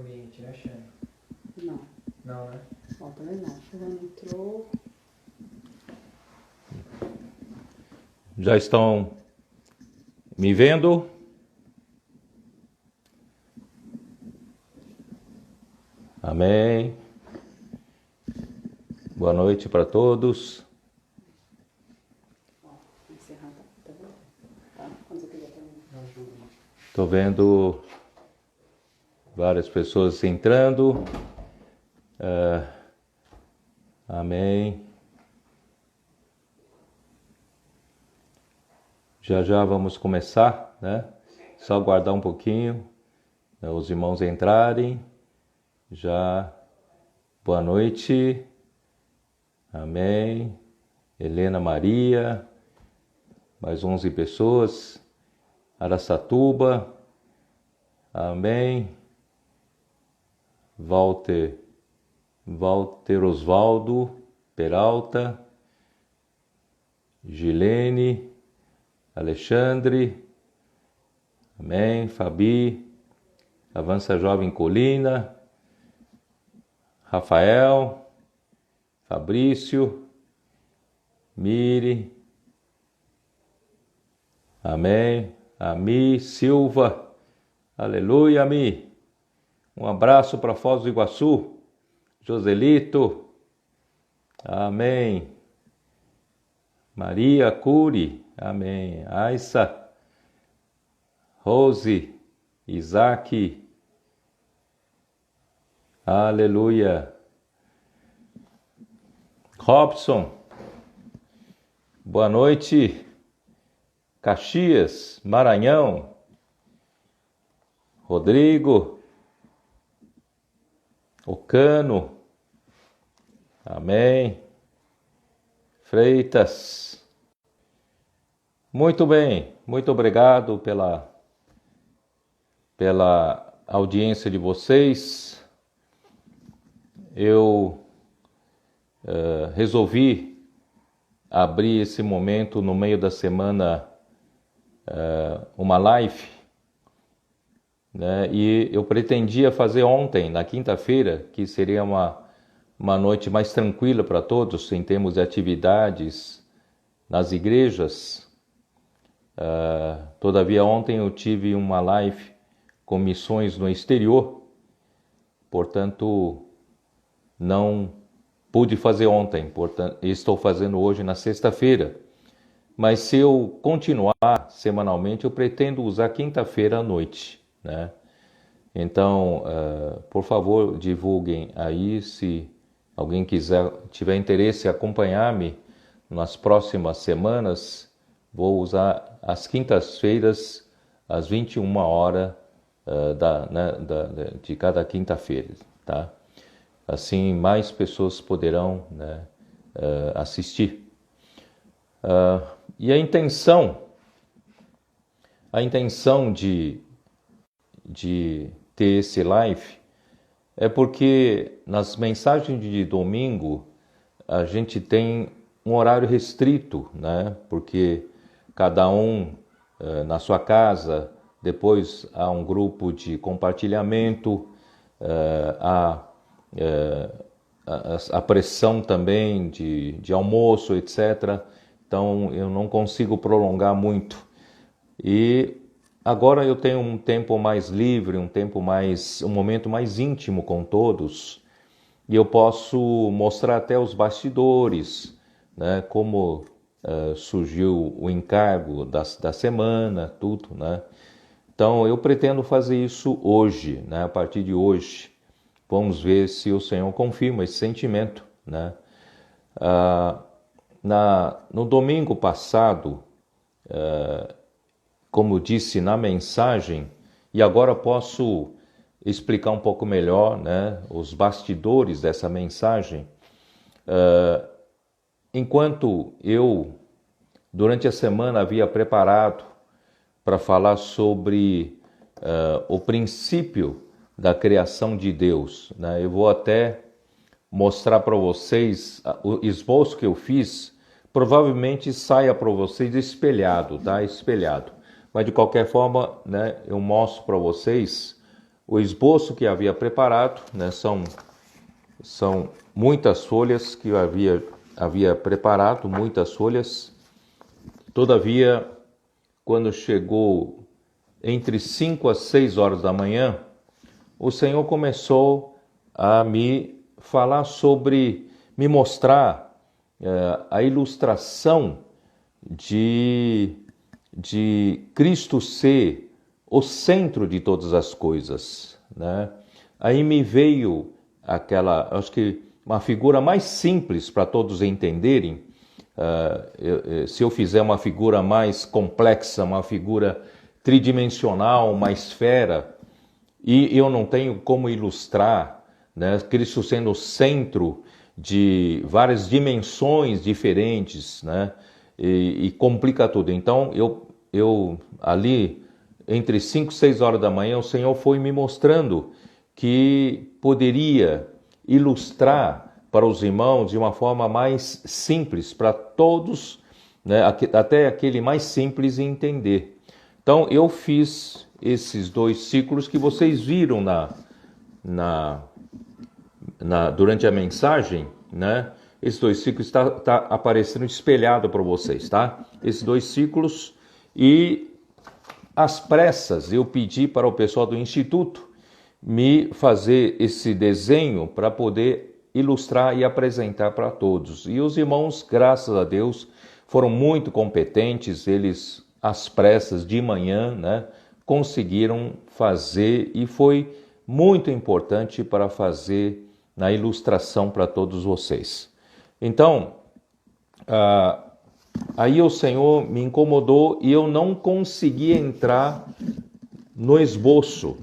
ambiente, né, Xane? Não. Não, né? Ó, tá vendo? A chuva não entrou. Já estão me vendo? Amém. Boa noite para todos. Ó, encerrar, tá vendo? Tá? Quando você quiser também. Estou vendo várias pessoas entrando. Amém. Já vamos começar, né? Só aguardar um pouquinho, né, os irmãos entrarem. Já. Boa noite. Amém. Helena Maria. Mais 11 pessoas. Araçatuba. Amém. Walter Osvaldo Peralta. Gilene. Alexandre. Amém. Fabi. Avança Jovem Colina. Rafael. Fabrício. Mire. Amém. Ami Silva. Aleluia, Ami. Um abraço para Foz do Iguaçu. Joselito. Amém. Maria Cury. Amém. Aissa. Rose. Isaac. Aleluia. Robson. Boa noite. Caxias, Maranhão. Rodrigo. Ocano. Amém. Freitas. Muito bem. Muito obrigado pela audiência de vocês. Eu resolvi abrir esse momento no meio da semana, uma live, né? E eu pretendia fazer ontem, na quinta-feira, que seria uma noite mais tranquila para todos em termos de atividades nas igrejas. Todavia ontem eu tive uma live com missões no exterior, portanto não pude fazer ontem, portanto estou fazendo hoje na sexta-feira. Mas se eu continuar semanalmente, eu pretendo usar quinta-feira à noite, né? Então, por favor, divulguem aí, se alguém tiver interesse em acompanhar-me nas próximas semanas, vou usar as quintas-feiras, às 21 horas de cada quinta-feira, tá? Assim, mais pessoas poderão, né, assistir. E a intenção de ter esse live é porque nas mensagens de domingo a gente tem um horário restrito, né? Porque cada um na sua casa, depois há um grupo de compartilhamento, a pressão também de almoço, etc. Então eu não consigo prolongar muito. E agora eu tenho um tempo mais livre, um momento mais íntimo com todos, e eu posso mostrar até os bastidores, né, como surgiu o encargo da semana, tudo, né? Então eu pretendo fazer isso hoje, né, a partir de hoje. Vamos ver se o Senhor confirma esse sentimento, né? No domingo passado, como disse na mensagem, e agora posso explicar um pouco melhor, né, os bastidores dessa mensagem. Enquanto eu, durante a semana, havia preparado para falar sobre o princípio da criação de Deus, né? Eu vou até mostrar para vocês o esboço que eu fiz. Provavelmente saia para vocês espelhado, tá? Espelhado. Mas de qualquer forma, né, eu mostro para vocês o esboço que havia preparado, né? São muitas folhas que eu havia preparado, muitas folhas. Todavia, quando chegou entre 5 às 6 horas da manhã, o Senhor começou a me falar sobre, me mostrar a ilustração de Cristo ser o centro de todas as coisas, né? Aí me veio acho que uma figura mais simples para todos entenderem. Se eu fizer uma figura mais complexa, uma figura tridimensional, uma esfera, e eu não tenho como ilustrar, né, Cristo sendo o centro de várias dimensões diferentes, né, e complica tudo. Então, eu ali, entre 5 e 6 horas da manhã, o Senhor foi me mostrando que poderia ilustrar para os irmãos de uma forma mais simples, para todos, né, até aquele mais simples entender. Então, eu fiz esses 2 ciclos que vocês viram durante a mensagem, né? Esses 2 ciclos está aparecendo espelhado para vocês, tá? Esses 2 ciclos, e às pressas eu pedi para o pessoal do Instituto me fazer esse desenho para poder ilustrar e apresentar para todos. E os irmãos, graças a Deus, foram muito competentes, eles às pressas de manhã, né, conseguiram fazer, e foi muito importante para fazer na ilustração para todos vocês. Então, aí o Senhor me incomodou e eu não consegui entrar no esboço,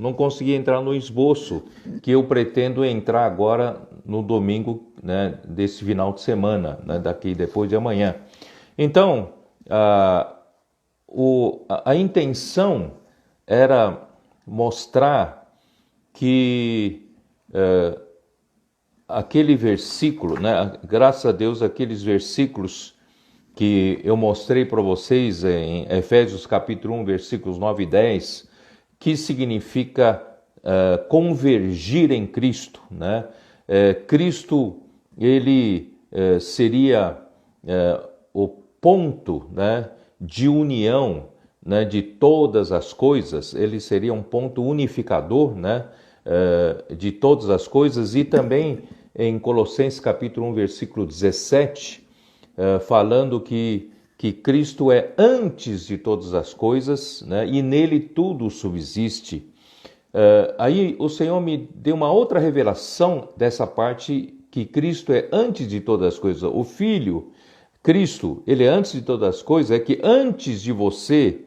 que eu pretendo entrar agora no domingo, né, desse final de semana, né, daqui depois de amanhã. Então, a intenção era mostrar que aquele versículo, né, graças a Deus, aqueles versículos que eu mostrei para vocês em Efésios capítulo 1, versículos 9 e 10, que significa convergir em Cristo, né? Cristo, ele seria o ponto, né, de união, né, de todas as coisas. Ele seria um ponto unificador, né, de todas as coisas. E também em Colossenses capítulo 1, versículo 17, falando que Cristo é antes de todas as coisas, né, e nele tudo subsiste. Aí o Senhor me deu uma outra revelação dessa parte, que Cristo é antes de todas as coisas. O Filho, Cristo, ele é antes de todas as coisas, é que antes de você,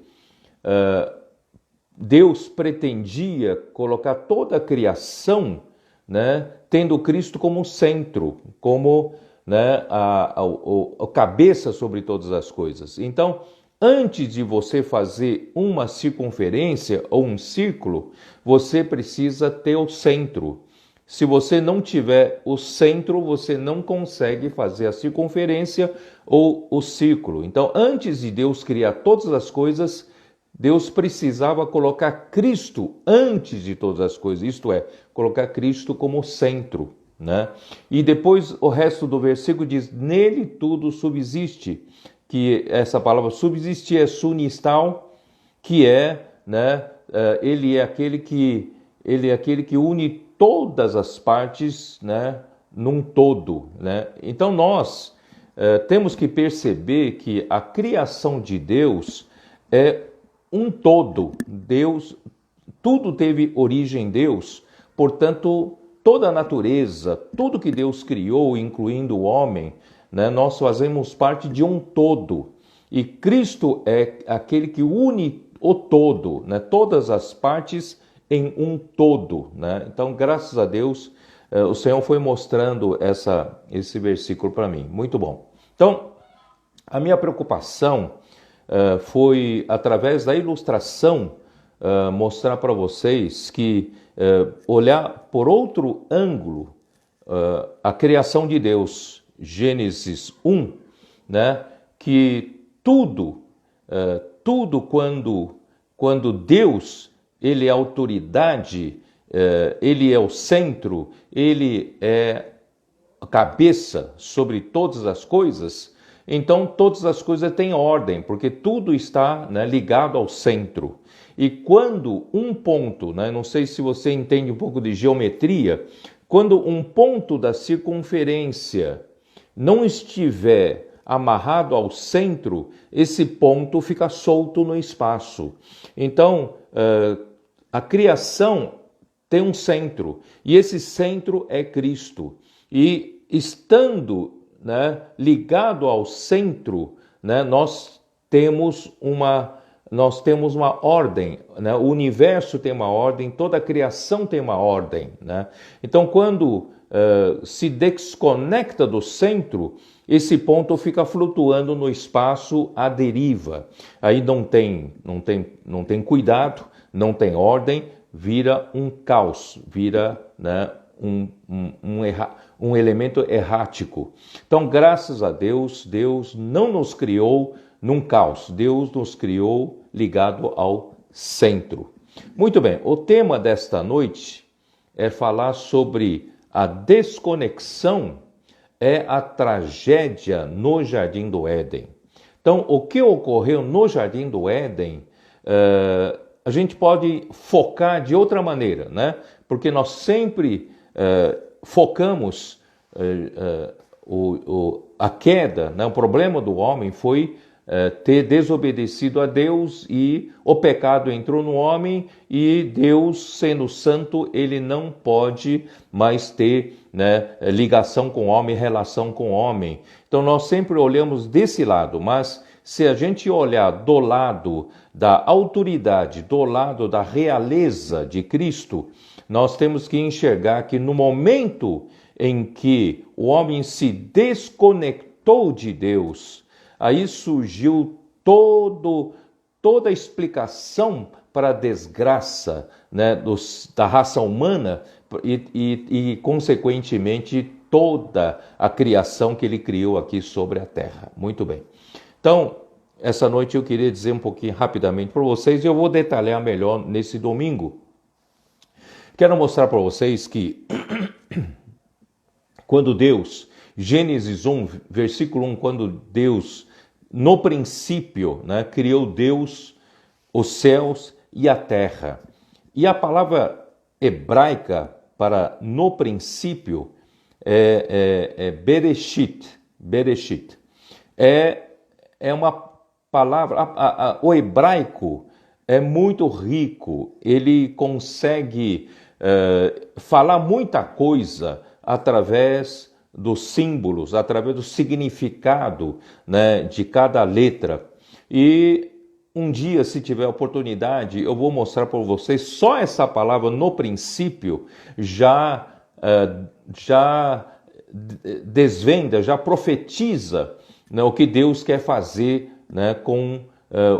Deus pretendia colocar toda a criação, né, tendo Cristo como centro, como, né, a cabeça sobre todas as coisas. Então, antes de você fazer uma circunferência ou um círculo, você precisa ter o centro. Se você não tiver o centro, você não consegue fazer a circunferência ou o círculo. Então, antes de Deus criar todas as coisas, Deus precisava colocar Cristo antes de todas as coisas, isto é, colocar Cristo como centro, né? E depois o resto do versículo diz: nele tudo subsiste, que essa palavra subsistir é sunistal, que é, né, ele é aquele que une todas as partes, né, num todo, né? Então nós temos que perceber que a criação de Deus é um todo. Deus, tudo teve origem em Deus, portanto, toda a natureza, tudo que Deus criou, incluindo o homem, né, nós fazemos parte de um todo. E Cristo é aquele que une o todo, né, todas as partes em um todo, né? Então, graças a Deus, o Senhor foi mostrando esse versículo para mim. Muito bom. Então, a minha preocupação foi, através da ilustração, mostrar para vocês que olhar por outro ângulo a criação de Deus, Gênesis 1, né, que tudo quando Deus, ele é autoridade, ele é o centro, ele é a cabeça sobre todas as coisas, então todas as coisas têm ordem, porque tudo está, né, ligado ao centro. E quando um ponto, né, não sei se você entende um pouco de geometria, quando um ponto da circunferência não estiver amarrado ao centro, esse ponto fica solto no espaço. Então, a criação tem um centro, e esse centro é Cristo. E estando, né, ligado ao centro, né, nós temos uma ordem, né? O universo tem uma ordem, toda a criação tem uma ordem, né? Então, quando se desconecta do centro, esse ponto fica flutuando no espaço à deriva. Aí não tem cuidado, não tem ordem, vira um caos, vira, né, um elemento errático. Então, graças a Deus, Deus não nos criou num caos, Deus nos criou ligado ao centro. Muito bem, o tema desta noite é falar sobre a desconexão, é a tragédia no Jardim do Éden. Então, o que ocorreu no Jardim do Éden, a gente pode focar de outra maneira, né? Porque nós sempre focamos a queda, né? O problema do homem foi ter desobedecido a Deus, e o pecado entrou no homem, e Deus, sendo santo, ele não pode mais ter, né, ligação com o homem, relação com o homem. Então nós sempre olhamos desse lado, mas se a gente olhar do lado da autoridade, do lado da realeza de Cristo, nós temos que enxergar que no momento em que o homem se desconectou de Deus, aí surgiu toda a explicação para a desgraça, né, da raça humana e, consequentemente, toda a criação que ele criou aqui sobre a terra. Muito bem. Então, essa noite eu queria dizer um pouquinho rapidamente para vocês, e eu vou detalhar melhor nesse domingo. Quero mostrar para vocês que quando Deus, Gênesis 1, versículo 1, quando Deus, no princípio, né, criou Deus os céus e a terra. E a palavra hebraica para no princípio é Bereshit. Bereshit. É uma palavra, o hebraico é muito rico, ele consegue falar muita coisa através dos símbolos, através do significado, né, de cada letra. E um dia, se tiver oportunidade, eu vou mostrar para vocês só essa palavra no princípio já desvenda, já profetiza, né, o que Deus quer fazer, né, com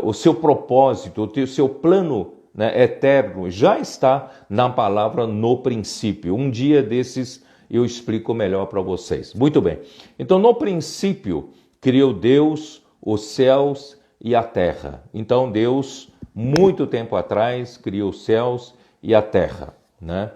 o seu propósito, o seu plano, né, eterno, já está na palavra no princípio. Um dia desses eu explico melhor para vocês. Muito bem. Então, no princípio, criou Deus os céus e a terra. Então, Deus, muito tempo atrás, criou os céus e a terra, né?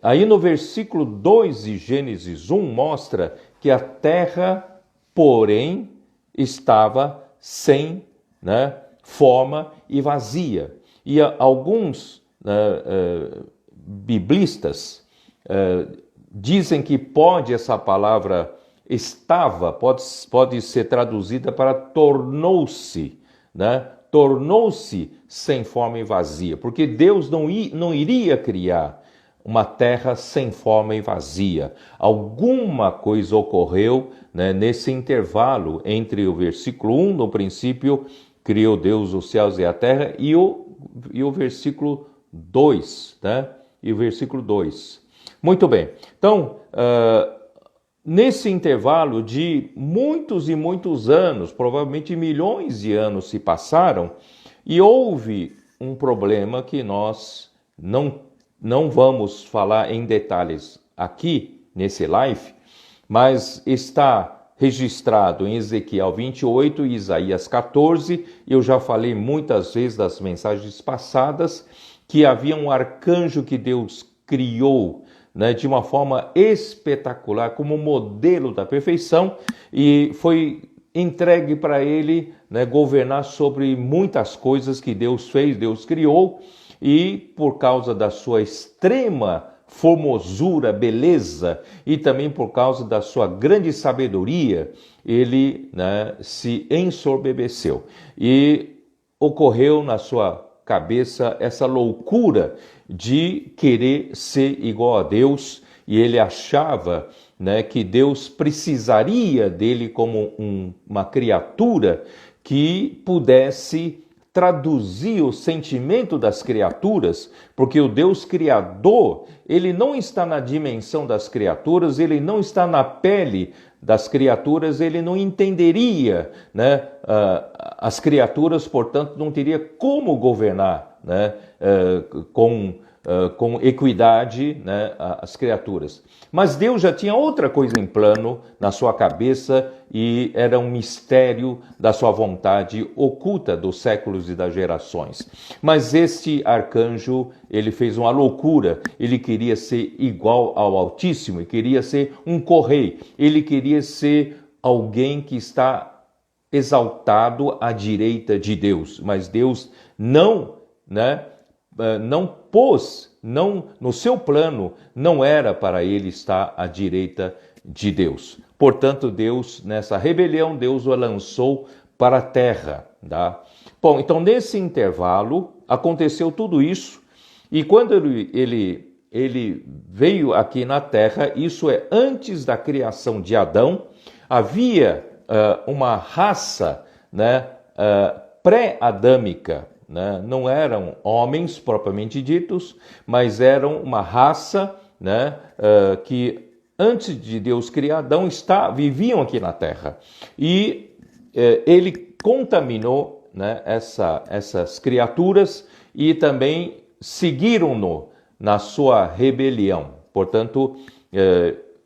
Aí no versículo 2 de Gênesis 1 mostra que a terra, porém, estava sem, né, forma e vazia. E alguns biblistas dizem que essa palavra estava, pode ser traduzida para tornou-se, né? Tornou-se sem forma e vazia, porque Deus não iria criar uma terra sem forma e vazia. Alguma coisa ocorreu, né, nesse intervalo entre o versículo 1, no princípio, criou Deus os céus e a terra, e o versículo 2, né? E o versículo 2. Muito bem. Então, nesse intervalo de muitos e muitos anos, provavelmente milhões de anos se passaram, e houve um problema que nós não vamos falar em detalhes aqui nesse live, mas está registrado em Ezequiel 28 e Isaías 14. Eu já falei muitas vezes das mensagens passadas que havia um arcanjo que Deus criou, né, de uma forma espetacular, como modelo da perfeição, e foi entregue para ele, né, governar sobre muitas coisas que Deus fez, Deus criou, e por causa da sua extrema formosura, beleza, e também por causa da sua grande sabedoria, ele, né, se ensoberbeceu. E ocorreu na sua cabeça essa loucura de querer ser igual a Deus, e ele achava, né, que Deus precisaria dele como uma criatura que pudesse traduzir o sentimento das criaturas, porque o Deus Criador, ele não está na dimensão das criaturas, ele não está na pele das criaturas, ele não entenderia, né, as criaturas, portanto, não teria como governar, né, com equidade, né, as criaturas. Mas Deus já tinha outra coisa em plano na sua cabeça e era um mistério da sua vontade oculta dos séculos e das gerações. Mas este arcanjo, ele fez uma loucura, ele queria ser igual ao Altíssimo, ele queria ser um correio, ele queria ser alguém que está exaltado à direita de Deus, mas Deus não, né, não pôs, não, no seu plano, não era para ele estar à direita de Deus. Portanto, Deus, nessa rebelião, Deus o lançou para a terra. Tá? Bom, então nesse intervalo, aconteceu tudo isso, e quando ele veio aqui na terra, isso é antes da criação de Adão, havia uma raça, né, pré-adâmica, né? Não eram homens propriamente ditos, mas eram uma raça, né, que antes de Deus criar Adão viviam aqui na terra. E ele contaminou, né, essas criaturas e também seguiram-no na sua rebelião. Portanto,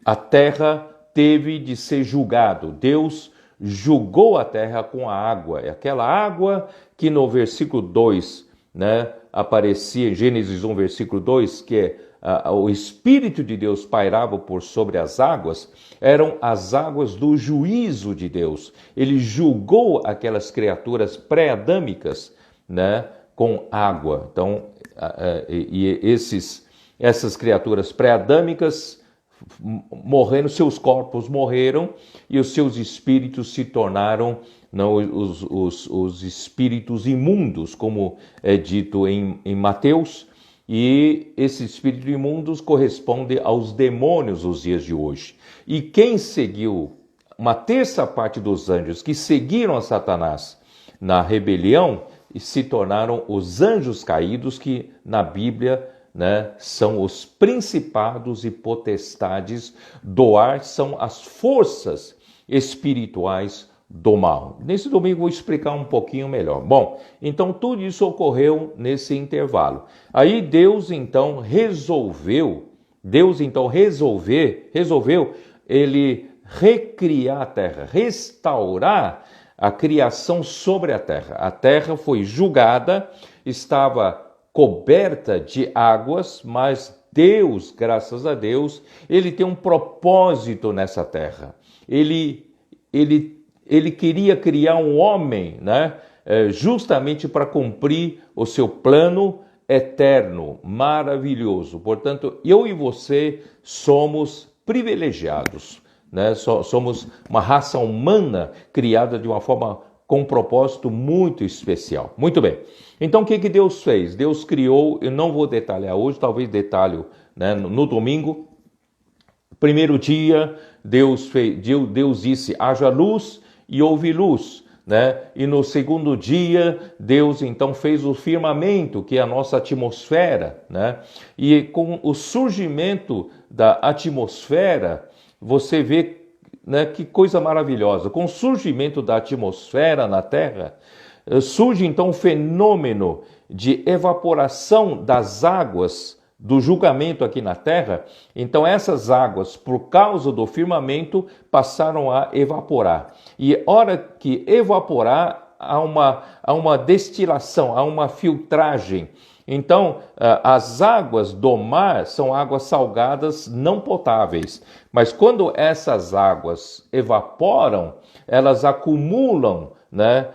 a terra teve de ser julgado. Deus julgou a terra com a água. É aquela água que no versículo 2, né, aparecia em Gênesis 1, versículo 2, que é o Espírito de Deus pairava por sobre as águas, eram as águas do juízo de Deus. Ele julgou aquelas criaturas pré-adâmicas, né, com água. Então, essas criaturas pré-adâmicas morreram, seus corpos morreram e os seus espíritos se tornaram, não, os espíritos imundos, como é dito em Mateus, e esses espíritos imundos correspondem aos demônios nos dias de hoje. E quem seguiu, uma terça parte dos anjos que seguiram a Satanás na rebelião, se tornaram os anjos caídos, que na Bíblia, né, são os principados e potestades do ar, são as forças espirituais do mal. Nesse domingo vou explicar um pouquinho melhor. Bom, então tudo isso ocorreu nesse intervalo. Aí Deus então resolveu ele recriar a terra, restaurar a criação sobre a terra. A terra foi julgada, estava coberta de águas, mas Deus, graças a Deus, ele tem um propósito nessa terra. Ele queria criar um homem, né, justamente para cumprir o seu plano eterno, maravilhoso. Portanto, eu e você somos privilegiados, né? Somos uma raça humana criada de uma forma com um propósito muito especial. Muito bem. Então, o que Deus fez? Deus criou, eu não vou detalhar hoje, talvez detalho, né, no domingo. Primeiro dia, Deus disse, haja luz e houve luz, né? E no segundo dia, Deus então fez o firmamento, que é a nossa atmosfera, né? E com o surgimento da atmosfera, você vê, né, que coisa maravilhosa. Com o surgimento da atmosfera na Terra, surge então um fenômeno de evaporação das águas do julgamento aqui na Terra. Então essas águas, por causa do firmamento, passaram a evaporar. E hora que evaporar, há uma destilação, há uma filtragem. Então, as águas do mar são águas salgadas não potáveis. Mas quando essas águas evaporam, elas acumulam, né,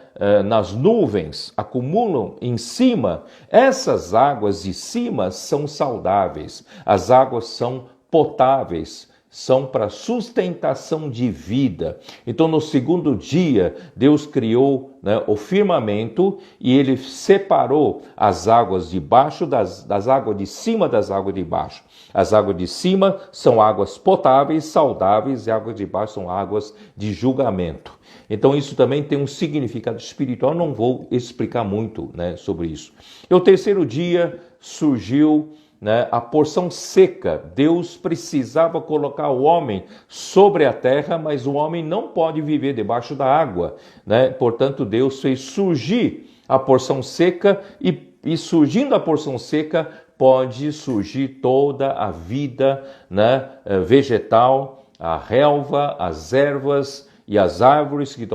nas nuvens, acumulam em cima. Essas águas de cima são saudáveis. As águas são potáveis. São para sustentação de vida. Então, no segundo dia, Deus criou, né, o firmamento e ele separou as águas de baixo das águas de cima das águas de baixo. As águas de cima são águas potáveis, saudáveis, e águas de baixo são águas de julgamento. Então, isso também tem um significado espiritual. Não vou explicar muito, né, sobre isso. E o terceiro dia surgiu, né, a porção seca. Deus precisava colocar o homem sobre a terra, mas o homem não pode viver debaixo da água, né? Portanto, Deus fez surgir a porção seca e surgindo a porção seca, pode surgir toda a vida, né, vegetal, a relva, as ervas e as árvores que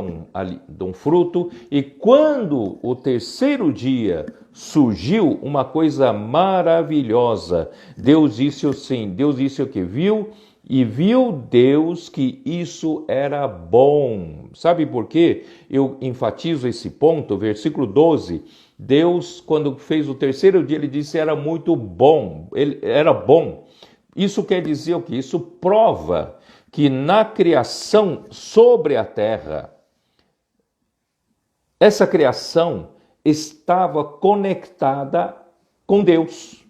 dão fruto. E quando o terceiro dia surgiu uma coisa maravilhosa, Deus disse assim, Deus disse o que viu, e viu Deus que isso era bom. Sabe por quê? Eu enfatizo esse ponto, versículo 12, Deus, quando fez o terceiro dia, ele disse era muito bom, ele era bom. Isso quer dizer o quê? Isso prova que na criação sobre a terra, essa criação estava conectada com Deus.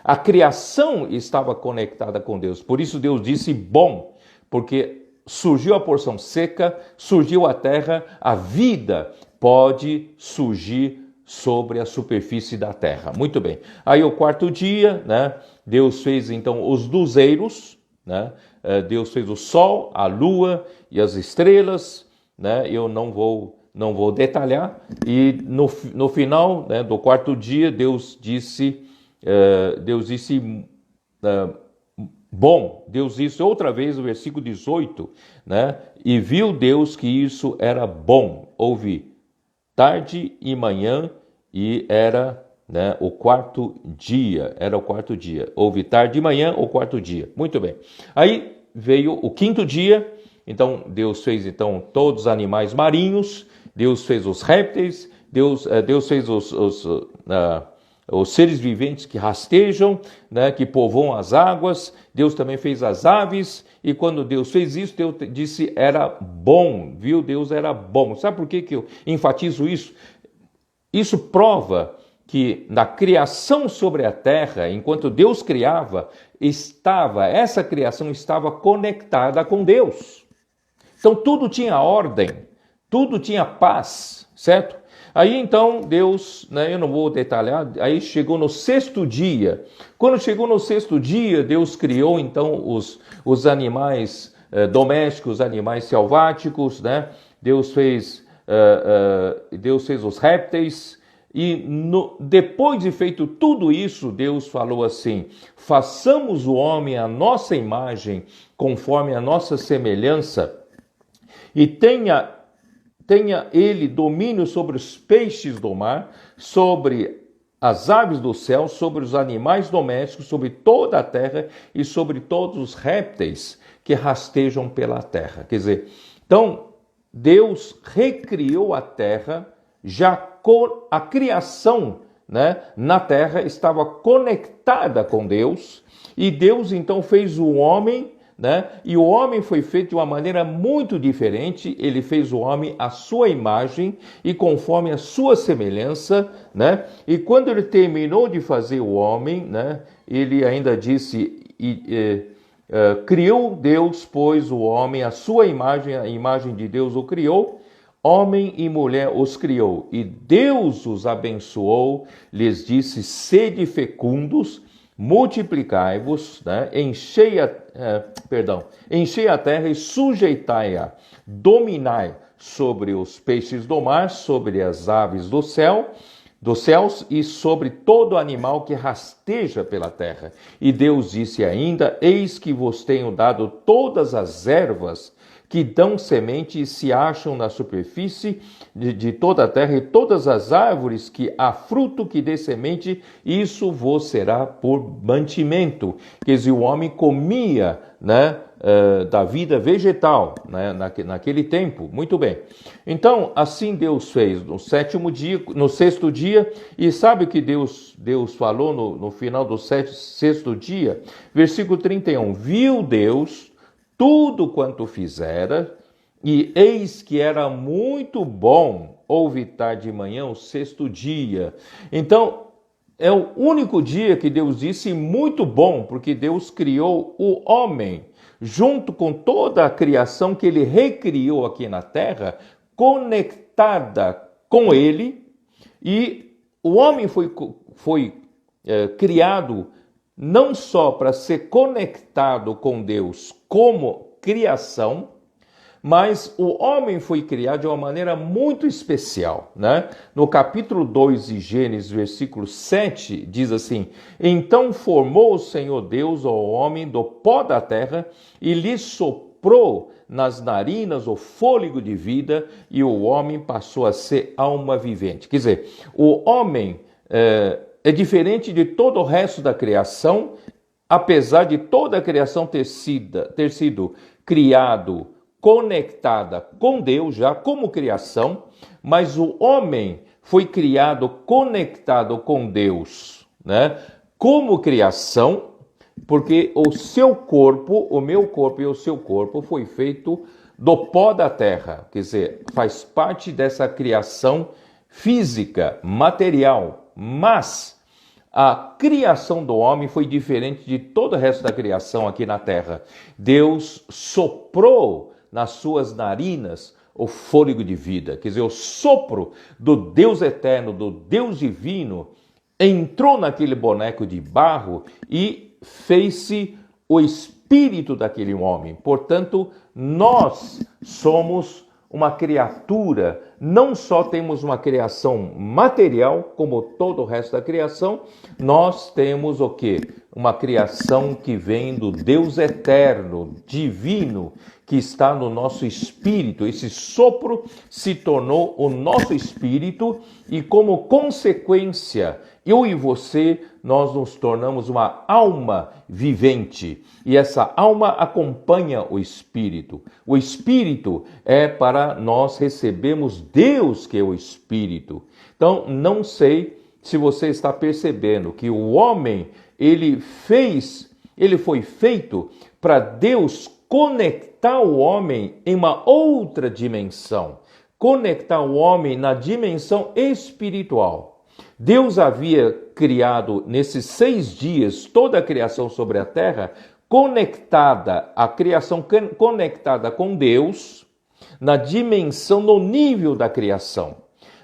A criação estava conectada com Deus. Por isso Deus disse bom, porque surgiu a porção seca, surgiu a terra, a vida pode surgir sobre a superfície da terra. Muito bem. Aí o quarto dia, né, Deus fez então os luzeiros, né? Deus fez o sol, a lua e as estrelas, né? Eu não vou detalhar. E no final, né, do quarto dia, Deus disse bom. Deus disse outra vez, no versículo 18, né? E viu Deus que isso era bom. Houve tarde e manhã e era, né, o quarto dia. Era o quarto dia. Houve tarde e manhã, o quarto dia. Muito bem. Aí veio o quinto dia. Então Deus fez então todos os animais marinhos. Deus fez os répteis, Deus fez os seres viventes que rastejam, né, que povoam as águas. Deus também fez as aves. E quando Deus fez isso, Deus disse era bom, viu? Deus era bom. Sabe por que eu enfatizo isso? Isso prova que na criação sobre a terra, enquanto Deus criava, essa criação estava conectada com Deus. Então tudo tinha ordem. Tudo tinha paz, certo? Aí então Deus, né, eu não vou detalhar, aí chegou no sexto dia. Quando chegou no sexto dia, Deus criou então os animais domésticos, os animais selváticos, né? Deus fez os répteis. E depois de feito tudo isso, Deus falou assim: façamos o homem à nossa imagem, conforme a nossa semelhança, e tenha ele domínio sobre os peixes do mar, sobre as aves do céu, sobre os animais domésticos, sobre toda a terra e sobre todos os répteis que rastejam pela terra. Quer dizer, então Deus recriou a terra, já a criação, né, na terra estava conectada com Deus, e Deus então fez o homem, né? E o homem foi feito de uma maneira muito diferente. Ele fez o homem à sua imagem e conforme a sua semelhança, né? E quando ele terminou de fazer o homem, né, ele ainda disse, criou Deus, pois, o homem à sua imagem, a imagem de Deus o criou, homem e mulher os criou. E Deus os abençoou, lhes disse, sede fecundos, multiplicai-vos, né? Enchei a terra e sujeitai-a, dominai sobre os peixes do mar, sobre as aves dos céus e sobre todo animal que rasteja pela terra. E Deus disse ainda: eis que vos tenho dado todas as ervas que dão semente e se acham na superfície de toda a terra, e todas as árvores que há fruto que dê semente, isso vos será por mantimento. Quer dizer, o homem comia, né, da vida vegetal, né, naquele tempo. Muito bem. Então, assim Deus fez no sétimo dia, no sexto dia, e sabe o que Deus falou no final do sexto dia? Versículo 31. Viu Deus tudo quanto fizera, e eis que era muito bom. Houve tarde de manhã, o sexto dia. Então, é o único dia que Deus disse muito bom, porque Deus criou o homem, junto com toda a criação que ele recriou aqui na terra, conectada com ele, e o homem foi criado não só para ser conectado com Deus como criação, mas o homem foi criado de uma maneira muito especial, né? No capítulo 2 de Gênesis, versículo 7, diz assim: Então formou o Senhor Deus ao homem do pó da terra e lhe soprou nas narinas o fôlego de vida, e o homem passou a ser alma vivente. Quer dizer, o homem é diferente de todo o resto da criação, apesar de toda a criação ter sido criado conectada com Deus já como criação, mas o homem foi criado conectado com Deus, né? Como criação, porque o seu corpo, o meu corpo e o seu corpo foi feito do pó da terra, quer dizer, faz parte dessa criação física, material, mas a criação do homem foi diferente de todo o resto da criação aqui na terra. Deus soprou nas suas narinas o fôlego de vida, quer dizer, o sopro do Deus eterno, do Deus divino, entrou naquele boneco de barro e fez-se o espírito daquele homem. Portanto, nós somos uma criatura, não só temos uma criação material, como todo o resto da criação, nós temos o quê? Uma criação que vem do Deus eterno, divino, que está no nosso espírito. Esse sopro se tornou o nosso espírito e, como consequência, eu e você, nós nos tornamos uma alma vivente. E essa alma acompanha o espírito. O espírito é para nós recebermos Deus, que é o espírito. Então, não sei se você está percebendo que o homem, ele foi feito para Deus conectar o homem em uma outra dimensão, conectar o homem na dimensão espiritual. Deus havia criado nesses 6 dias toda a criação sobre a terra, conectada, a criação conectada com Deus, na dimensão, no nível da criação.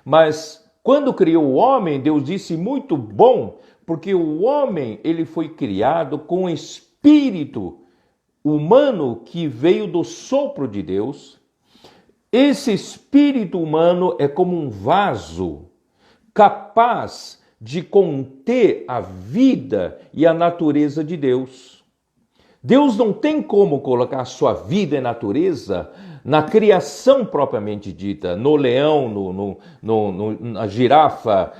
Mas quando criou o homem, Deus disse muito bom, porque o homem, ele foi criado com espírito humano que veio do sopro de Deus. Esse espírito humano é como um vaso capaz de conter a vida e a natureza de Deus. Deus não tem como colocar a sua vida e natureza na criação propriamente dita, no leão, na girafa,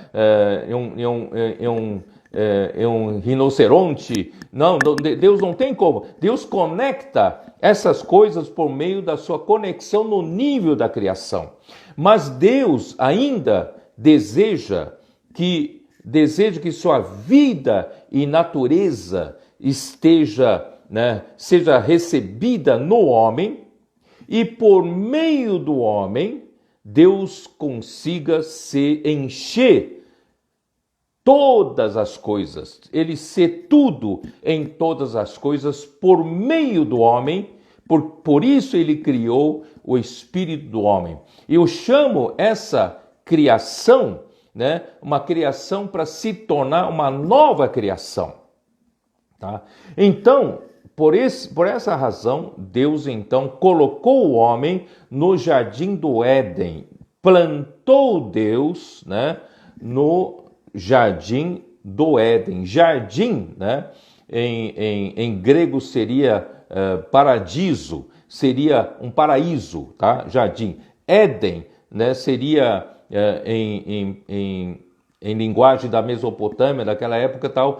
em um rinoceronte. Não, Deus não tem como. Deus conecta essas coisas por meio da sua conexão no nível da criação. Mas Deus ainda deseja que sua vida e natureza seja recebida no homem, e por meio do homem, Deus consiga se encher todas as coisas, ele ser tudo em todas as coisas por meio do homem. Por isso ele criou o espírito do homem. Eu chamo essa criação, uma criação para se tornar uma nova criação. Tá? Então, por essa razão, Deus então colocou o homem no jardim do Éden. Plantou Deus, no jardim do Éden. Jardim, em grego seria paradiso, seria um paraíso, tá? Jardim. Éden, né, seria em linguagem da Mesopotâmia, daquela época tal,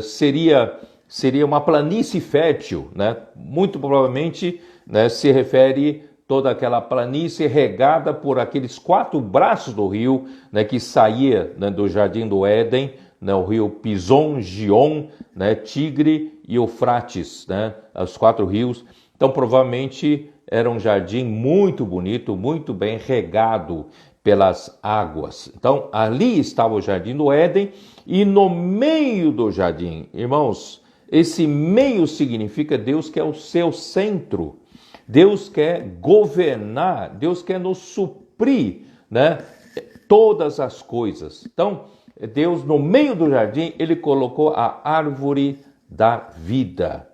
seria uma planície fértil, né? Muito provavelmente, né, se refere toda aquela planície regada por aqueles 4 braços do rio, né, que saía, né, do Jardim do Éden, né, o rio Pison, Gion, né, Tigre e Eufrates, né, os 4 rios. Então, provavelmente era um jardim muito bonito, muito bem regado pelas águas. Então, ali estava o Jardim do Éden e no meio do jardim, irmãos, esse meio significa Deus que é o seu centro. Deus quer governar, Deus quer nos suprir, né, todas as coisas. Então, Deus, no meio do jardim, ele colocou a árvore da vida.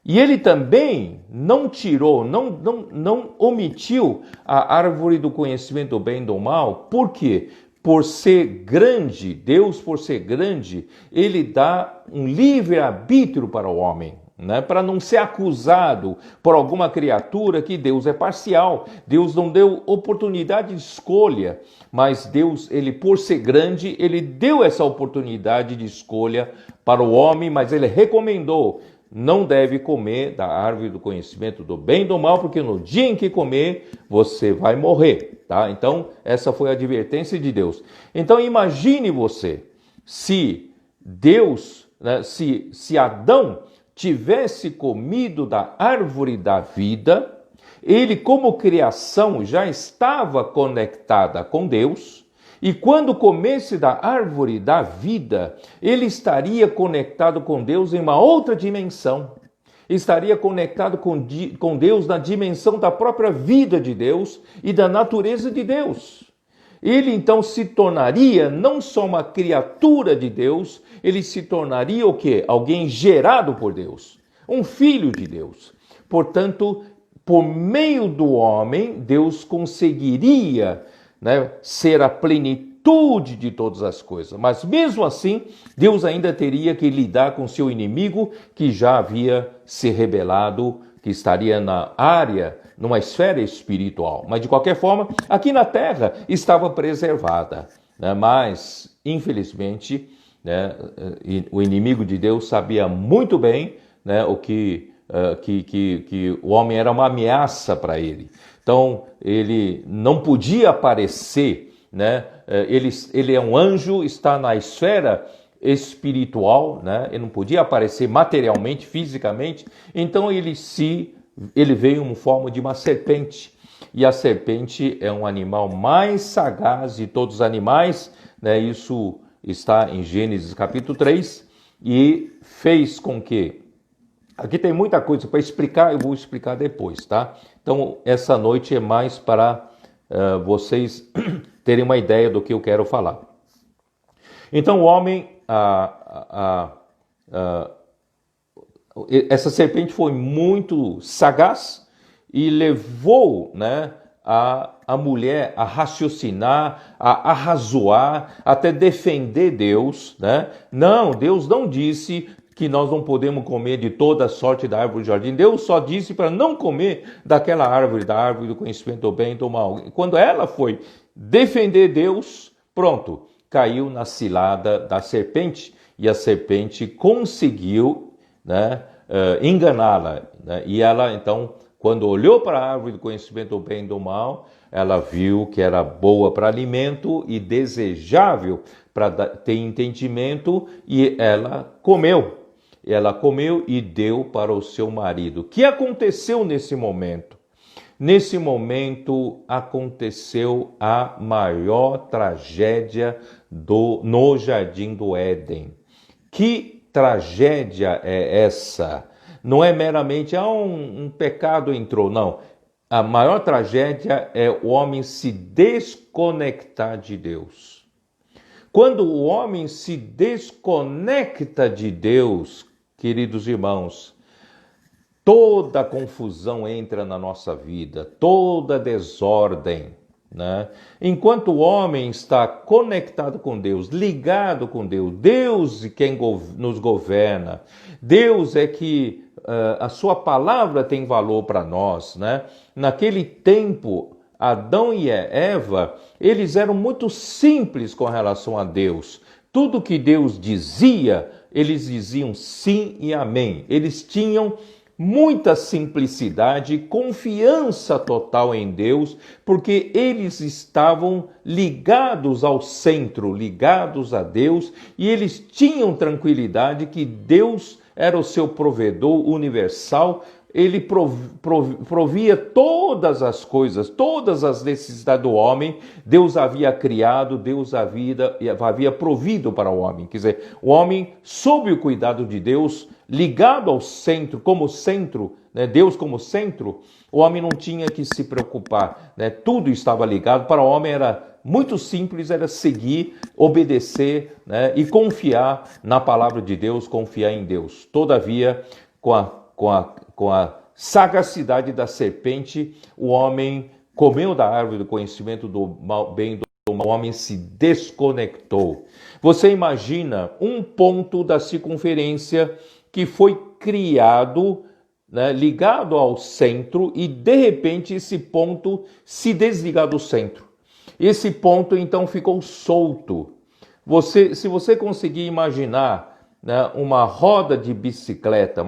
E ele também não tirou, não omitiu a árvore do conhecimento do bem e do mal. Por quê? Por ser grande, Deus, por ser grande, ele dá um livre-arbítrio para o homem, né? Para não ser acusado por alguma criatura que Deus é parcial. Deus não deu oportunidade de escolha, mas Deus, ele por ser grande, ele deu essa oportunidade de escolha para o homem, mas ele recomendou: não deve comer da árvore do conhecimento do bem e do mal, porque no dia em que comer, você vai morrer, tá? Então, essa foi a advertência de Deus. Então, imagine você, se Deus, né, se Adão tivesse comido da árvore da vida, ele, como criação, já estava conectada com Deus, e quando comesse da árvore da vida, ele estaria conectado com Deus em uma outra dimensão. Estaria conectado com Deus na dimensão da própria vida de Deus e da natureza de Deus. Ele então se tornaria não só uma criatura de Deus, ele se tornaria o quê? Alguém gerado por Deus, um filho de Deus. Portanto, por meio do homem, Deus conseguiria, né, ser a plenitude de todas as coisas. Mas mesmo assim, Deus ainda teria que lidar com seu inimigo que já havia se rebelado, que estaria na área, numa esfera espiritual. Mas de qualquer forma, aqui na terra estava preservada, né? Mas, infelizmente, né, o inimigo de Deus sabia muito bem, né, que o homem era uma ameaça para ele. Então, ele não podia aparecer, né? Ele é um anjo, está na esfera espiritual, né? Ele não podia aparecer materialmente, fisicamente. Então, ele veio em forma de uma serpente. E a serpente é um animal mais sagaz de todos os animais, né? Isso está em Gênesis capítulo 3, e fez com que... Aqui tem muita coisa para explicar, eu vou explicar depois, tá? Então, essa noite é mais para vocês terem uma ideia do que eu quero falar. Então, o homem, essa serpente foi muito sagaz e levou, né, a mulher a raciocinar, a arrazoar, até defender Deus, né? Não, Deus não disse que nós não podemos comer de toda sorte da árvore do jardim. Deus só disse para não comer daquela árvore, da árvore do conhecimento do bem e do mal. E quando ela foi defender Deus, pronto, caiu na cilada da serpente, e a serpente conseguiu, né, enganá-la, né? E ela, então, quando olhou para a árvore do conhecimento do bem e do mal, ela viu que era boa para alimento e desejável para ter entendimento, e ela comeu. Ela comeu e deu para o seu marido. O que aconteceu nesse momento? Nesse momento aconteceu a maior tragédia no Jardim do Éden. Que tragédia é essa? Não é meramente um pecado entrou, não. A maior tragédia é o homem se desconectar de Deus. Quando o homem se desconecta de Deus, queridos irmãos, toda confusão entra na nossa vida, toda desordem, né? Enquanto o homem está conectado com Deus, ligado com Deus, Deus é quem nos governa, Deus é que a sua palavra tem valor para nós, né? Naquele tempo, Adão e Eva, eles eram muito simples com relação a Deus. Tudo que Deus dizia, eles diziam sim e amém. Eles tinham muita simplicidade, confiança total em Deus, porque eles estavam ligados ao centro, ligados a Deus, e eles tinham tranquilidade que Deus era o seu provedor universal. Ele provia todas as coisas, todas as necessidades do homem. Deus havia criado, Deus havia provido para o homem. Quer dizer, o homem, sob o cuidado de Deus, ligado ao centro, como centro, né, Deus como centro, o homem não tinha que se preocupar, né, tudo estava ligado. Para o homem era muito simples, era seguir, obedecer, né, e confiar na palavra de Deus, confiar em Deus. Todavia, com a sagacidade da serpente, o homem comeu da árvore do conhecimento do bem e do mal, o homem se desconectou. Você imagina um ponto da circunferência que foi criado, né, ligado ao centro, e de repente esse ponto se desligar do centro. Esse ponto então ficou solto. Se você conseguir imaginar, né, uma roda de bicicleta,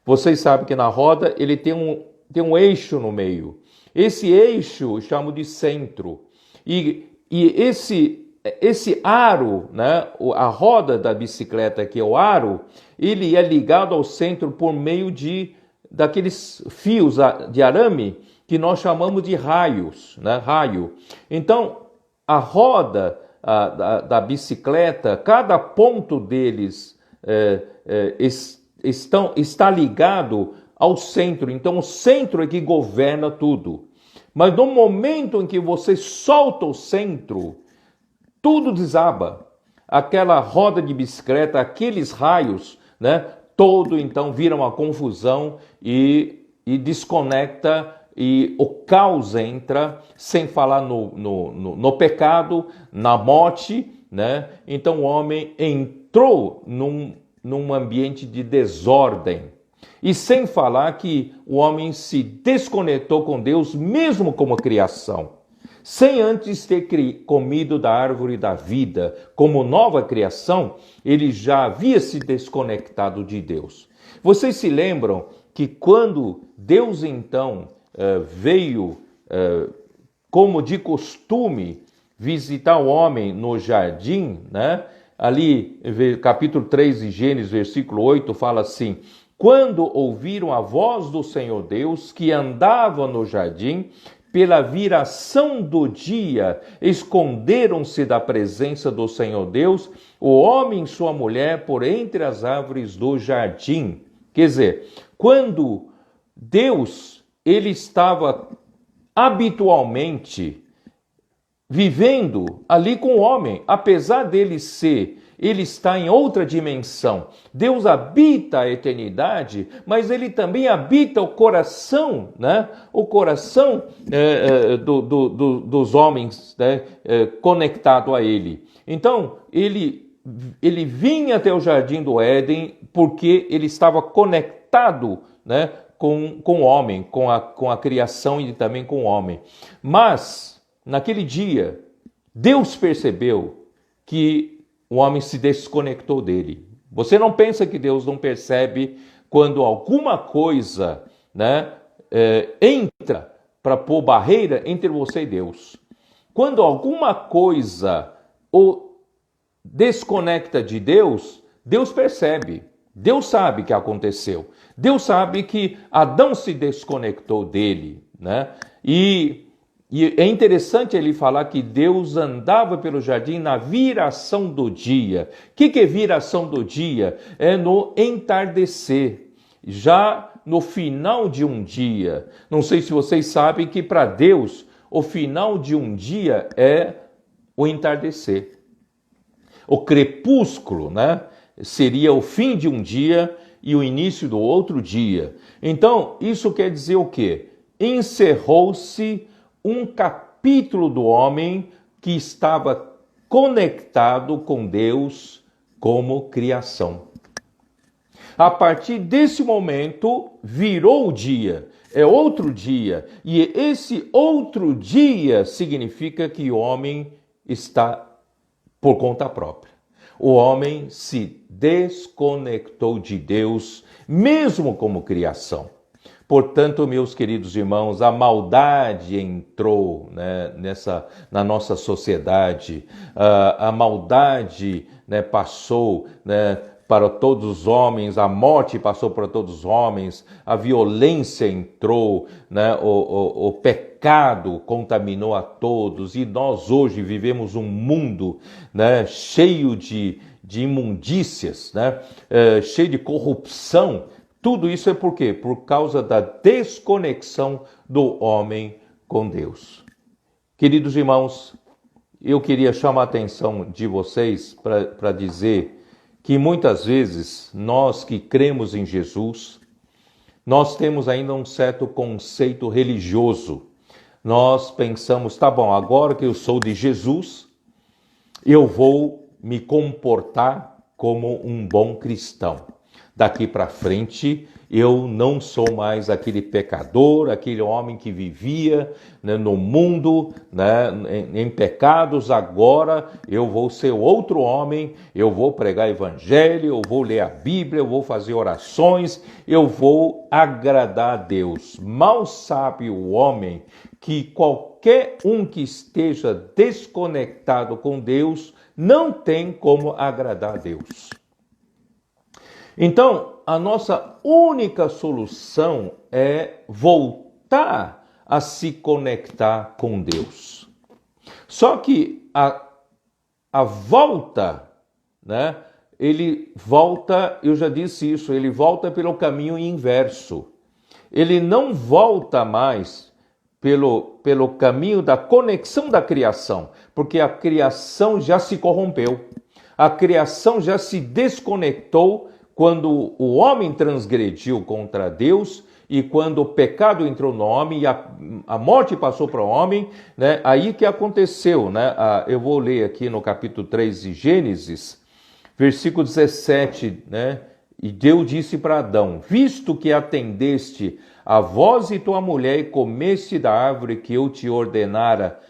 vocês sabem que na roda ele tem um eixo no meio. Esse eixo chamo de centro. E esse aro, né, a roda da bicicleta, que é o aro, ele é ligado ao centro por meio daqueles fios de arame que nós chamamos de raios, né, raio. Então, a roda da bicicleta, cada ponto deles está ligado ao centro. Então, o centro é que governa tudo. Mas no momento em que você solta o centro, tudo desaba. Aquela roda de bicicleta, aqueles raios, né, todo então vira uma confusão e desconecta, e o caos entra, sem falar no pecado, na morte, né? Então o homem entrou num ambiente de desordem. E sem falar que o homem se desconectou com Deus, mesmo como criação. Sem antes ter comido da árvore da vida, como nova criação, ele já havia se desconectado de Deus. Vocês se lembram que quando Deus então veio, como de costume, visitar o homem no jardim, né? Ali, capítulo 3 de Gênesis, versículo 8, fala assim: quando ouviram a voz do Senhor Deus, que andava no jardim, pela viração do dia, esconderam-se da presença do Senhor Deus, o homem e sua mulher, por entre as árvores do jardim. Quer dizer, quando Deus, ele estava habitualmente vivendo ali com o homem, apesar dele ele está em outra dimensão. Deus habita a eternidade, mas ele também habita o coração, né? O coração dos homens, né? Conectado a ele. Então, ele vinha até o jardim do Éden porque ele estava conectado, né, com o homem, com a criação e também com o homem. Mas, naquele dia, Deus percebeu que o homem se desconectou dele. Você não pensa que Deus não percebe quando alguma coisa, né, entra para pôr barreira entre você e Deus. Quando alguma coisa o desconecta de Deus, Deus percebe. Deus sabe o que aconteceu. Deus sabe que Adão se desconectou dele, né? E é interessante ele falar que Deus andava pelo jardim na viração do dia. O que é viração do dia? É no entardecer, já no final de um dia. Não sei se vocês sabem que para Deus o final de um dia é o entardecer. O crepúsculo, né, seria o fim de um dia e o início do outro dia. Então, isso quer dizer o quê? Encerrou-se um capítulo do homem que estava conectado com Deus como criação. A partir desse momento, virou o dia. É outro dia. E esse outro dia significa que o homem está por conta própria. O homem se desconectou de Deus, mesmo como criação. Portanto, meus queridos irmãos, a maldade entrou, né, na nossa sociedade, a maldade, né, passou, né, para todos os homens, a morte passou para todos os homens, a violência entrou, né, o pecado contaminou a todos, e nós hoje vivemos um mundo, né, cheio de imundícias, né, cheio de corrupção. Tudo isso é por quê? Por causa da desconexão do homem com Deus. Queridos irmãos, eu queria chamar a atenção de vocês para dizer que muitas vezes nós que cremos em Jesus, nós temos ainda um certo conceito religioso. Nós pensamos, tá bom, agora que eu sou de Jesus, eu vou me comportar como um bom cristão. Daqui para frente, eu não sou mais aquele pecador, aquele homem que vivia, né, no mundo, né, em pecados. Agora eu vou ser outro homem, eu vou pregar evangelho, eu vou ler a Bíblia, eu vou fazer orações, eu vou agradar a Deus. Mal sabe o homem que qualquer um que esteja desconectado com Deus não tem como agradar a Deus. Então, a nossa única solução é voltar a se conectar com Deus. Só que a volta, né? Ele volta, eu já disse isso, ele volta pelo caminho inverso. Ele não volta mais pelo caminho da conexão da criação, porque a criação já se corrompeu. A criação já se desconectou quando o homem transgrediu contra Deus e quando o pecado entrou no homem e a morte passou para o homem, né? Aí que aconteceu, né? Eu vou ler aqui no capítulo 3 de Gênesis, versículo 17, né? E Deus disse para Adão: visto que atendeste a vós e tua mulher e comeste da árvore que eu te ordenara,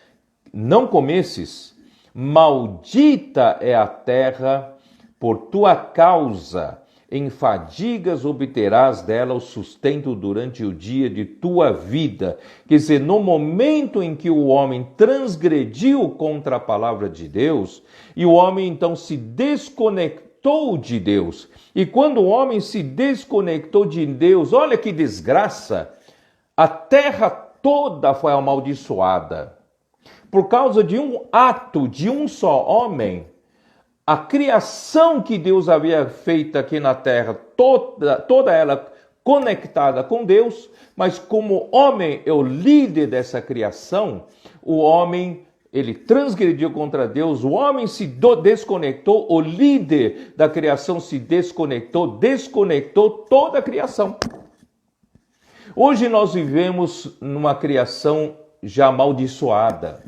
não comesses, maldita é a terra por tua causa. Em fadigas obterás dela o sustento durante o dia de tua vida. Quer dizer, no momento em que o homem transgrediu contra a palavra de Deus, e o homem então se desconectou de Deus. E quando o homem se desconectou de Deus, olha que desgraça, a terra toda foi amaldiçoada. Por causa de um ato de um só homem, a criação que Deus havia feito aqui na terra, toda ela conectada com Deus, mas como homem é o líder dessa criação, o homem, ele transgrediu contra Deus, o homem se desconectou, o líder da criação se desconectou toda a criação. Hoje nós vivemos numa criação já amaldiçoada.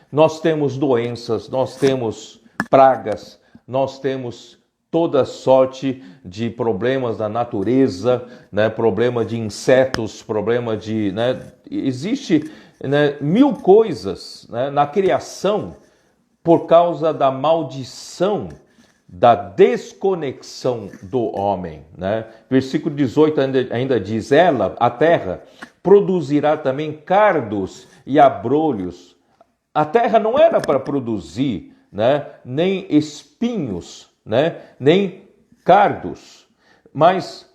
Nós temos doenças, nós temos pragas, nós temos toda sorte de problemas da natureza, né? Problema de insetos, problema de, né? Existe, né, mil coisas, né, na criação por causa da maldição, da desconexão do homem, né? Versículo 18 ainda diz: ela, a terra, produzirá também cardos e abrolhos. A terra não era para produzir, né, nem espinhos, né, nem cardos, mas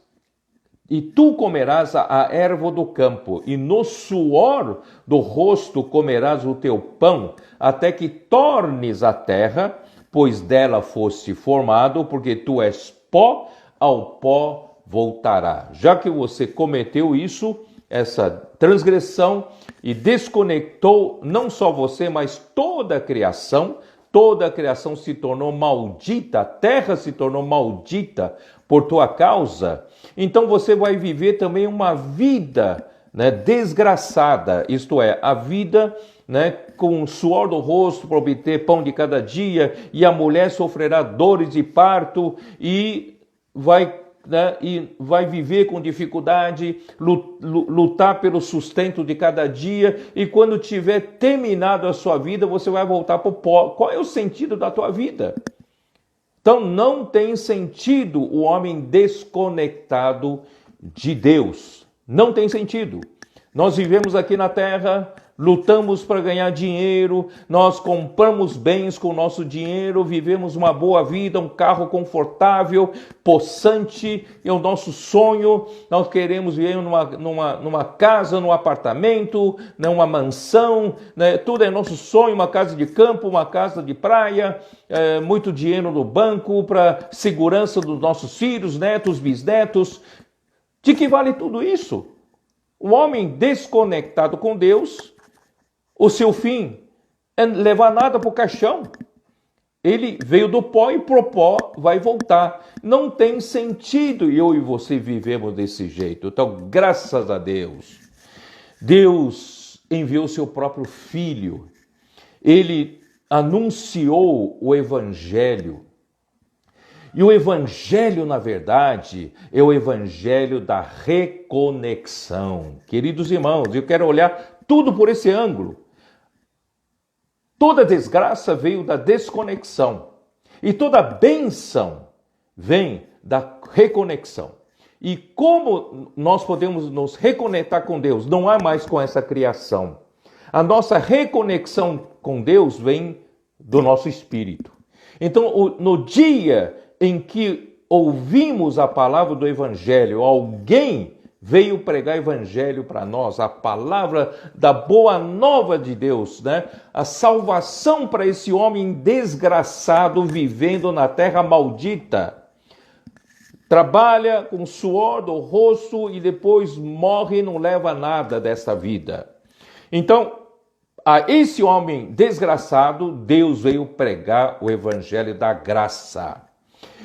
e tu comerás a erva do campo, e no suor do rosto comerás o teu pão, até que tornes a terra, pois dela foste formado, porque tu és pó, ao pó voltará. Já que você cometeu isso, essa transgressão, e desconectou não só você, mas toda a criação se tornou maldita, a terra se tornou maldita por tua causa, então você vai viver também uma vida, né, desgraçada, isto é, a vida, né, com o suor do rosto para obter pão de cada dia, e a mulher sofrerá dores de parto e vai né, e vai viver com dificuldade, lutar pelo sustento de cada dia, e quando tiver terminado a sua vida, você vai voltar para o pó. Qual é o sentido da tua vida? Então não tem sentido o homem desconectado de Deus. Não tem sentido. Nós vivemos aqui na terra, lutamos para ganhar dinheiro, nós compramos bens com o nosso dinheiro, vivemos uma boa vida, um carro confortável, possante, é o nosso sonho. Nós queremos viver numa casa, num apartamento, numa mansão, né? Tudo é nosso sonho, uma casa de campo, uma casa de praia, muito dinheiro no banco para segurança dos nossos filhos, netos, bisnetos. De que vale tudo isso? O homem desconectado com Deus, o seu fim é levar nada para o caixão. Ele veio do pó e pro pó vai voltar. Não tem sentido eu e você vivemos desse jeito. Então, graças a Deus, Deus enviou seu próprio Filho. Ele anunciou o Evangelho. E o Evangelho, na verdade, é o Evangelho da reconexão. Queridos irmãos, eu quero olhar tudo por esse ângulo. Toda desgraça veio da desconexão. E toda bênção vem da reconexão. E como nós podemos nos reconectar com Deus? Não há mais com essa criação. A nossa reconexão com Deus vem do nosso espírito. Então, no dia em que ouvimos a palavra do Evangelho, alguém veio pregar Evangelho para nós, a palavra da boa nova de Deus, né? A salvação para esse homem desgraçado vivendo na terra maldita. Trabalha com suor do rosto e depois morre e não leva nada desta vida. Então, a esse homem desgraçado, Deus veio pregar o Evangelho da graça.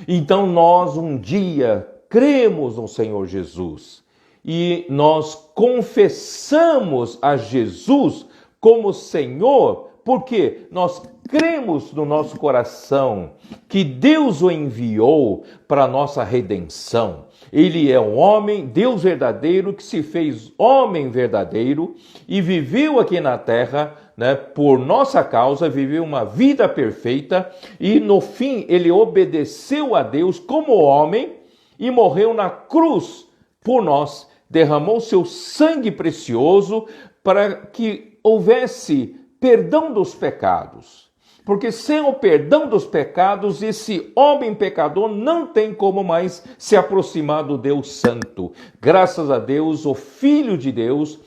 Então nós um dia cremos no Senhor Jesus e nós confessamos a Jesus como Senhor, porque nós cremos no nosso coração que Deus o enviou para a nossa redenção. Ele é um homem, Deus verdadeiro, que se fez homem verdadeiro e viveu aqui na terra, né, por nossa causa, viveu uma vida perfeita e no fim ele obedeceu a Deus como homem e morreu na cruz por nós, derramou seu sangue precioso para que houvesse perdão dos pecados. Porque sem o perdão dos pecados, esse homem pecador não tem como mais se aproximar do Deus Santo. Graças a Deus, o Filho de Deus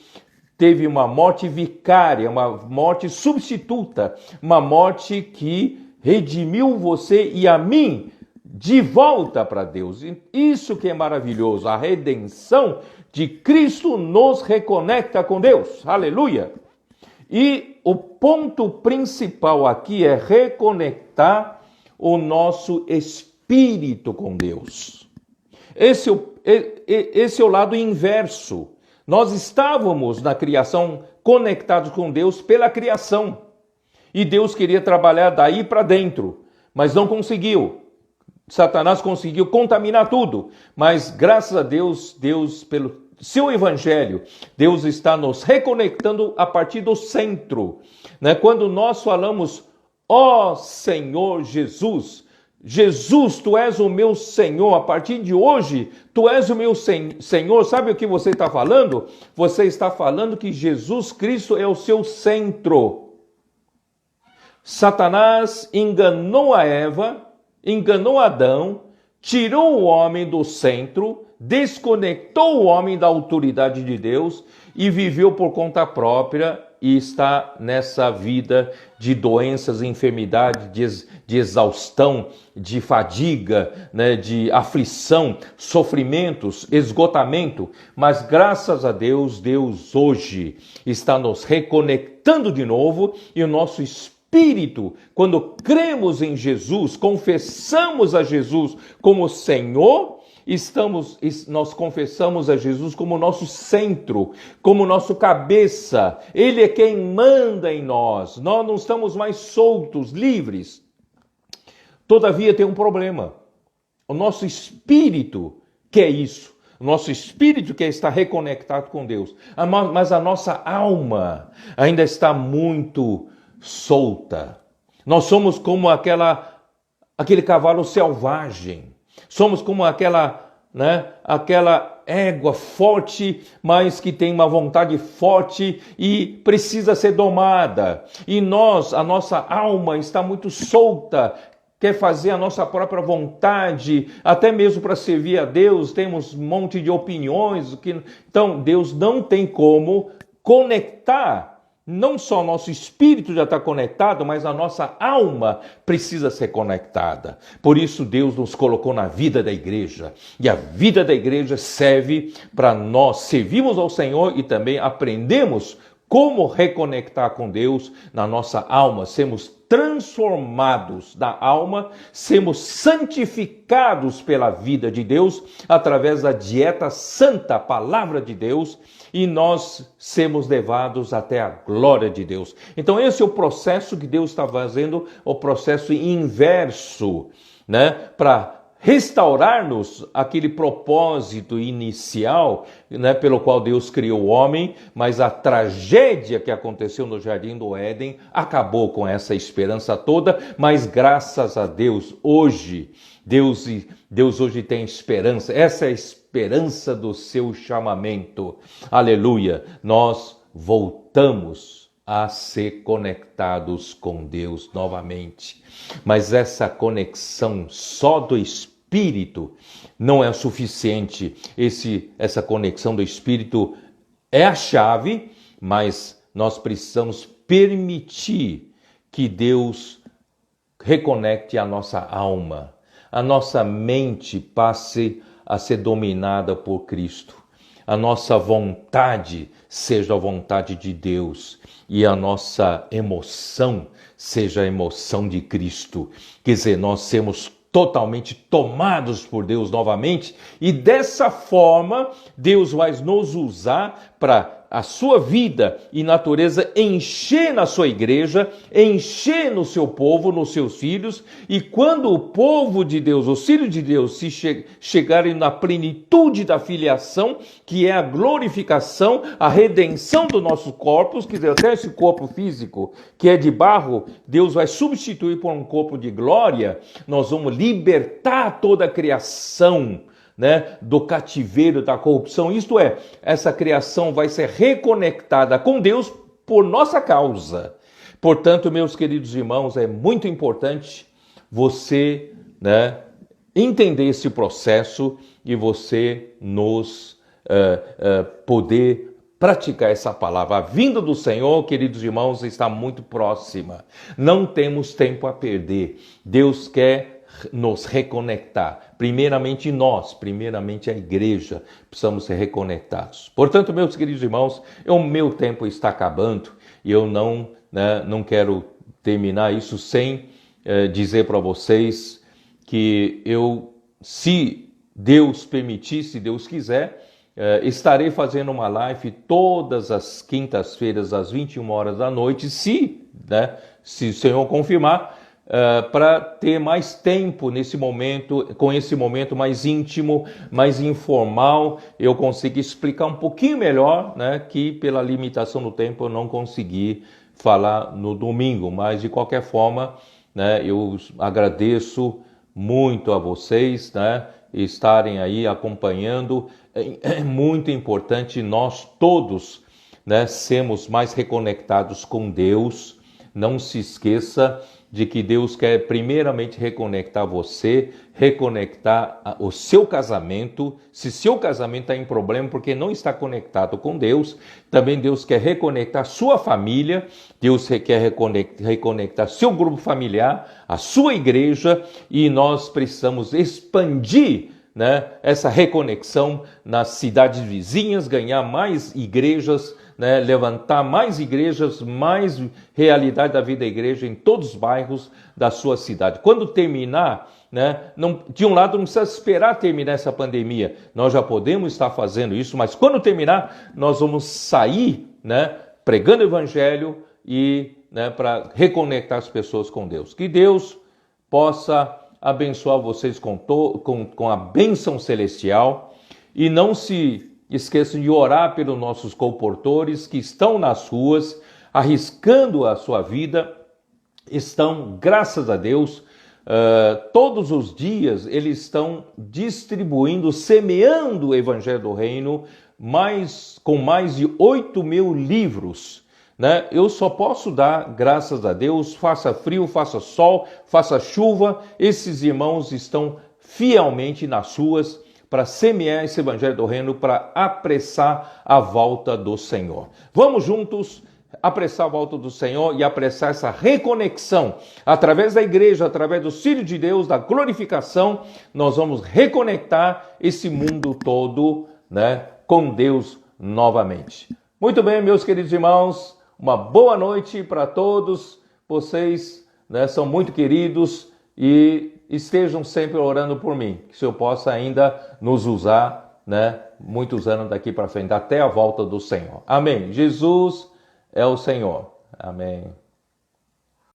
teve uma morte vicária, uma morte substituta, uma morte que redimiu você e a mim de volta para Deus. Isso que é maravilhoso, a redenção de Cristo nos reconecta com Deus. Aleluia! E o ponto principal aqui é reconectar o nosso espírito com Deus. Esse é o lado inverso. Nós estávamos na criação conectados com Deus pela criação. E Deus queria trabalhar daí para dentro, mas não conseguiu. Satanás conseguiu contaminar tudo. Mas graças a Deus, pelo seu evangelho, Deus está nos reconectando a partir do centro. Né? Quando nós falamos, ó Senhor Jesus, Jesus, tu és o meu Senhor, a partir de hoje, tu és o meu Senhor. Sabe o que você está falando? Você está falando que Jesus Cristo é o seu centro. Satanás enganou a Eva, enganou Adão, tirou o homem do centro, desconectou o homem da autoridade de Deus e viveu por conta própria e está nessa vida de doenças, enfermidade, de exaustão, de fadiga, né, de aflição, sofrimentos, esgotamento. Mas graças a Deus, Deus hoje está nos reconectando de novo e o nosso espírito, quando cremos em Jesus, confessamos a Jesus como Senhor, nós confessamos a Jesus como nosso centro, como nosso cabeça. Ele é quem manda em nós. Nós não estamos mais soltos, livres. Todavia tem um problema. O nosso espírito quer isso. O nosso espírito quer estar reconectado com Deus. Mas a nossa alma ainda está muito solta. Nós somos como aquele cavalo selvagem. Somos como aquela égua forte, mas que tem uma vontade forte e precisa ser domada. E a nossa alma está muito solta, quer fazer a nossa própria vontade, até mesmo para servir a Deus, temos um monte de opiniões. Então, Deus não tem como conectar. Não só o nosso espírito já está conectado, mas a nossa alma precisa ser conectada. Por isso Deus nos colocou na vida da igreja. E a vida da igreja serve para nós servirmos ao Senhor e também aprendemos como reconectar com Deus na nossa alma, sermos transformados da alma, sermos santificados pela vida de Deus, através da dieta santa, a palavra de Deus, e nós sermos levados até a glória de Deus. Então esse é o processo que Deus está fazendo, o processo inverso, para restaurar-nos aquele propósito inicial, pelo qual Deus criou o homem, mas a tragédia que aconteceu no Jardim do Éden acabou com essa esperança toda, mas graças a Deus, Deus hoje tem esperança, essa é a esperança do seu chamamento. Aleluia! Nós voltamos a ser conectados com Deus novamente. Mas essa conexão só do Espírito não é o suficiente. Essa conexão do Espírito é a chave, mas nós precisamos permitir que Deus reconecte a nossa alma. A nossa mente passe a ser dominada por Cristo. A nossa vontade seja a vontade de Deus e a nossa emoção seja a emoção de Cristo. Quer dizer, nós sermos totalmente tomados por Deus novamente e dessa forma Deus vai nos usar para a sua vida e natureza encher na sua igreja, encher no seu povo, nos seus filhos, e quando o povo de Deus, os filhos de Deus, se chegarem na plenitude da filiação, que é a glorificação, a redenção dos nossos corpos, quer dizer, até esse corpo físico, que é de barro, Deus vai substituir por um corpo de glória, nós vamos libertar toda a criação, do cativeiro, da corrupção. Isto é, essa criação vai ser reconectada com Deus por nossa causa. Portanto, meus queridos irmãos, é muito importante você entender esse processo e você poder praticar essa palavra. A vinda do Senhor, queridos irmãos, está muito próxima. Não temos tempo a perder. Deus quer nos reconectar. Primeiramente nós, primeiramente a igreja, precisamos ser reconectados. Portanto, meus queridos irmãos, o meu tempo está acabando e eu não quero terminar isso sem dizer para vocês que se Deus permitir, se Deus quiser, estarei fazendo uma live todas as quintas-feiras às 21 horas da noite, se o Senhor confirmar, para ter mais tempo nesse momento, com esse momento mais íntimo, mais informal, eu consigo explicar um pouquinho melhor, que pela limitação do tempo eu não consegui falar no domingo, mas de qualquer forma, eu agradeço muito a vocês, estarem aí acompanhando. É muito importante nós todos, sermos mais reconectados com Deus. Não se esqueça de que Deus quer primeiramente reconectar você, reconectar o seu casamento. Se seu casamento está em problema porque não está conectado com Deus, também Deus quer reconectar sua família, Deus quer reconectar seu grupo familiar, a sua igreja, e nós precisamos expandir essa reconexão nas cidades vizinhas, ganhar mais igrejas, levantar mais igrejas, mais realidade da vida da igreja em todos os bairros da sua cidade. Quando terminar, de um lado não precisa esperar terminar essa pandemia, nós já podemos estar fazendo isso, mas quando terminar, nós vamos sair pregando o evangelho e para reconectar as pessoas com Deus. Que Deus possa abençoar vocês com a bênção celestial. E não se esqueçam de orar pelos nossos comportores que estão nas ruas, arriscando a sua vida. Estão, graças a Deus, todos os dias eles estão distribuindo, semeando o Evangelho do Reino, com mais de 8.000 livros. Né? Eu só posso dar graças a Deus, faça frio, faça sol, faça chuva, esses irmãos estão fielmente nas ruas para semear esse Evangelho do Reino, para apressar a volta do Senhor. Vamos juntos apressar a volta do Senhor e apressar essa reconexão. Através da igreja, através do Filho de Deus, da glorificação, nós vamos reconectar esse mundo todo, né, com Deus novamente. Muito bem, meus queridos irmãos, uma boa noite para todos. Vocês, né, são muito queridos e estejam sempre orando por mim, que o Senhor possa ainda nos usar, né, muitos anos daqui para frente, até a volta do Senhor. Amém. Jesus é o Senhor. Amém.